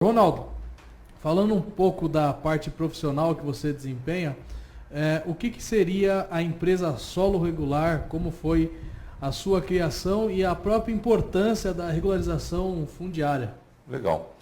Ronaldo, falando um pouco da parte profissional que você desempenha, o que seria a empresa Solo Regular, como foi a sua criação e a própria importância da regularização fundiária? Legal.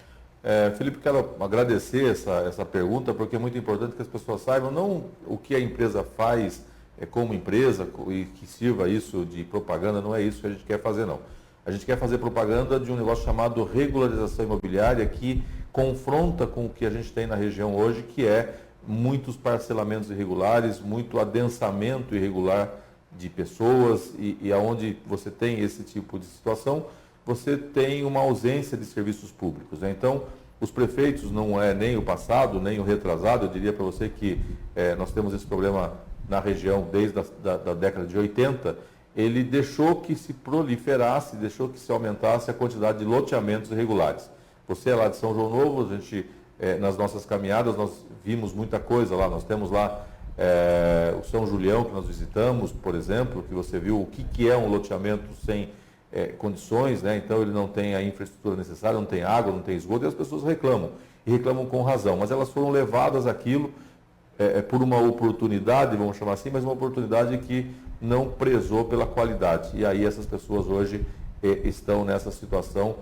Felipe, quero agradecer essa pergunta, porque é muito importante que as pessoas saibam não o que a empresa faz como empresa e que sirva isso de propaganda, não é isso que a gente quer fazer, não. A gente quer fazer propaganda de um negócio chamado regularização imobiliária, que confronta com o que a gente tem na região hoje, que é muitos parcelamentos irregulares, muito adensamento irregular de pessoas, e aonde você tem esse tipo de situação, você tem uma ausência de serviços públicos, né? Então, os prefeitos, não é nem o passado, nem o retrasado, eu diria para você que nós temos esse problema na região desde a década de 80, ele deixou que se proliferasse, deixou que se aumentasse a quantidade de loteamentos irregulares. Você é lá de São João Novo, a gente, nas nossas caminhadas, nós vimos muita coisa lá, nós temos lá o São Julião, que nós visitamos, por exemplo, que você viu o que é um loteamento sem condições, né? Então ele não tem a infraestrutura necessária, não tem água, não tem esgoto, e as pessoas reclamam, e reclamam com razão, mas elas foram levadas àquilo por uma oportunidade, vamos chamar assim, mas uma oportunidade que não prezou pela qualidade, e aí essas pessoas hoje estão nessa situação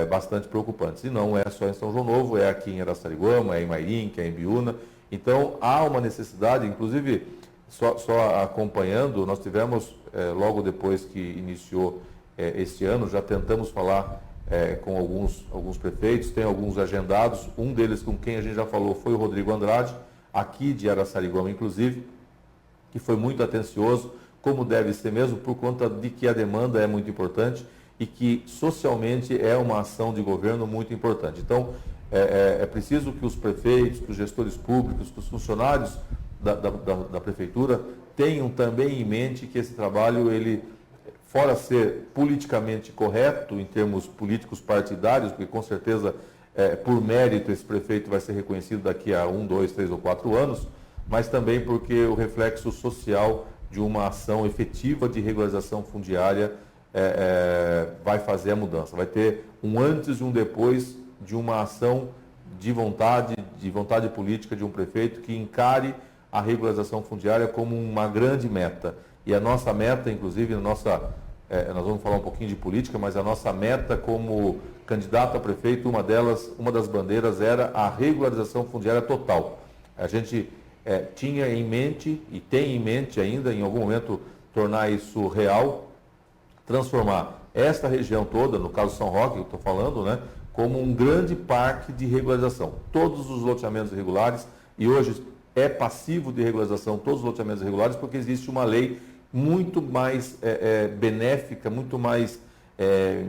bastante preocupante. E não é só em São João Novo, é aqui em Araçariguama, é em Mairinque, é em Biúna. Então há uma necessidade, inclusive só acompanhando, nós tivemos logo depois que iniciou este ano, já tentamos falar com alguns prefeitos, tem alguns agendados, um deles com quem a gente já falou foi o Rodrigo Andrade, aqui de Araçariguama inclusive, que foi muito atencioso, como deve ser mesmo, por conta de que a demanda é muito importante e que socialmente é uma ação de governo muito importante. Então, é preciso que os prefeitos, que os gestores públicos, que os funcionários da prefeitura tenham também em mente que esse trabalho, ele, fora ser politicamente correto, em termos políticos partidários, porque com certeza, por mérito, esse prefeito vai ser reconhecido daqui a 1, 2, 3 ou 4 anos, mas também porque o reflexo social de uma ação efetiva de regularização fundiária vai fazer a mudança. Vai ter um antes e um depois de uma ação de vontade política de um prefeito que encare a regularização fundiária como uma grande meta. E a nossa meta, inclusive, nós vamos falar um pouquinho de política, mas a nossa meta como candidato a prefeito, uma das bandeiras era a regularização fundiária total. A gente tinha em mente, e tem em mente ainda, em algum momento, tornar isso real, transformar esta região toda, no caso São Roque, que eu estou falando, né, como um grande parque de regularização. Todos os loteamentos irregulares, e hoje é passivo de regularização todos os loteamentos irregulares, porque existe uma lei muito mais benéfica, muito mais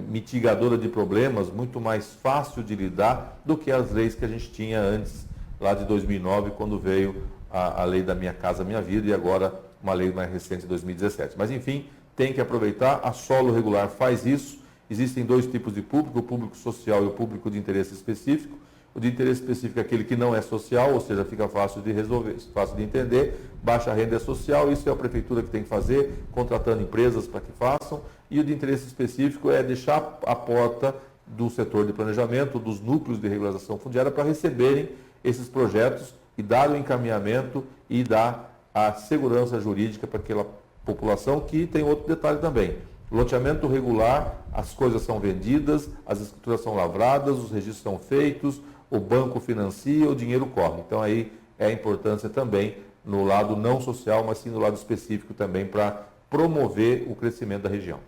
mitigadora de problemas, muito mais fácil de lidar do que as leis que a gente tinha antes, lá de 2009, quando veio a lei da Minha Casa Minha Vida, e agora uma lei mais recente de 2017. Mas, enfim, tem que aproveitar, a Solo Regular faz isso. Existem dois tipos de público, o público social e o público de interesse específico. O de interesse específico é aquele que não é social, ou seja, fica fácil de resolver, fácil de entender, baixa renda é social, isso é a prefeitura que tem que fazer, contratando empresas para que façam. E o de interesse específico é deixar a porta do setor de planejamento, dos núcleos de regularização fundiária, para receberem esses projetos e dar o encaminhamento e dar a segurança jurídica para aquela população, que tem outro detalhe também. Loteamento regular, as coisas são vendidas, as escrituras são lavradas, os registros são feitos, o banco financia, o dinheiro corre. Então aí é a importância também no lado não social, mas sim no lado específico também para promover o crescimento da região.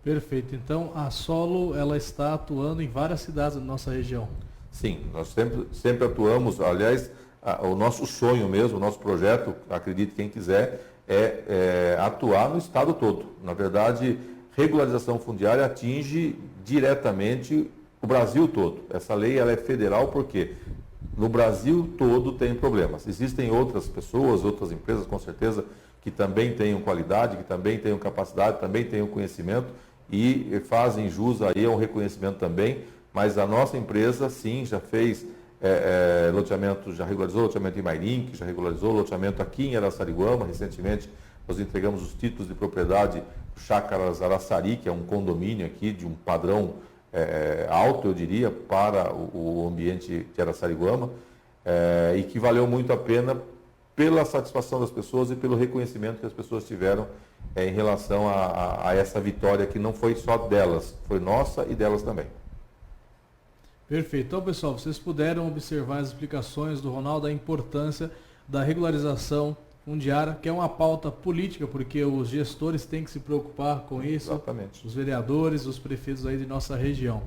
Perfeito. Então a Solo, ela está atuando em várias cidades da nossa região. Sim, nós sempre atuamos, aliás, o nosso sonho mesmo, o nosso projeto, acredite quem quiser, é atuar no estado todo. Na verdade, regularização fundiária atinge diretamente o Brasil todo. Essa lei ela é federal porque no Brasil todo tem problemas. Existem outras pessoas, outras empresas, com certeza, que também tenham qualidade, que também tenham capacidade, também tenham conhecimento e fazem jus aí a um reconhecimento também. Mas a nossa empresa, sim, já fez loteamento, já regularizou loteamento em Mairinque, já regularizou loteamento aqui em Araçariguama. Recentemente nós entregamos os títulos de propriedade do Chácaras Araçari, que é um condomínio aqui de um padrão alto, eu diria, para o ambiente de Araçariguama, e que valeu muito a pena pela satisfação das pessoas e pelo reconhecimento que as pessoas tiveram em relação a essa vitória que não foi só delas, foi nossa e delas também. Perfeito. Então, pessoal, vocês puderam observar as explicações do Ronaldo, a importância da regularização fundiária, que é uma pauta política, porque os gestores têm que se preocupar com isso. Exatamente. Os vereadores, os prefeitos aí de nossa região.